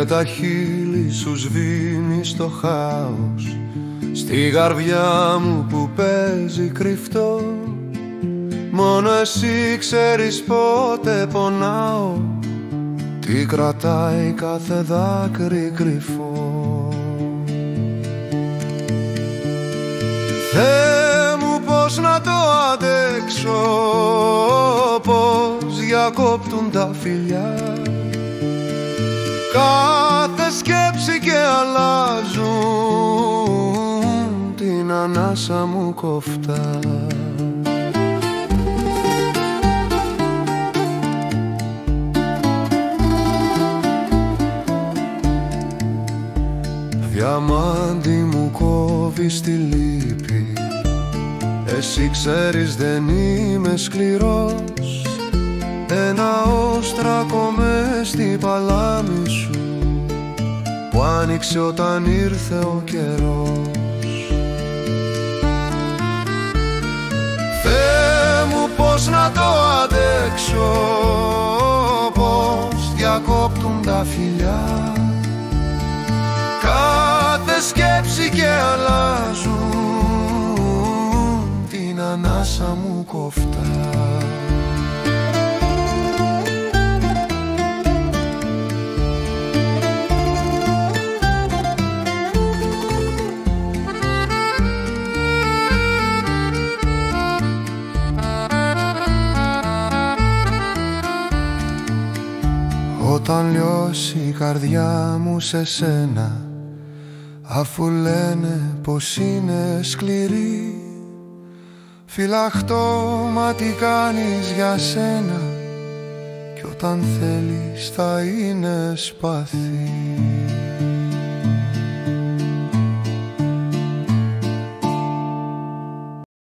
Με τα χείλη σου σβήνεις το χάος στη γαρδιά μου που παίζει κρυφτό. Μόνο εσύ ξέρεις πότε πονάω, τι κρατάει κάθε δάκρυ κρυφό. Θεέ μου, πώς να το αντέξω, πώς διακόπτουν τα φιλιά. Κάθε σκέψη και αλλάζουν την ανάσα μου κοφτά. Διαμάντι μου κόβεις τη λύπη, εσύ ξέρεις δεν είμαι σκληρός. Ένα όστρακο μες στην παλάμη σου που άνοιξε όταν ήρθε ο καιρός. Θεέ μου, πώς να το αντέξω, πώς διακόπτουν τα φιλιά. Κάθε σκέψη και αλλάζουν την ανάσα μου κοφτά. Όταν λιώσει η καρδιά μου σε σένα, αφού λένε πως είναι σκληρή, φυλαχτώ μα τι κάνεις για σένα, κι όταν θέλεις θα είναι σπαθί.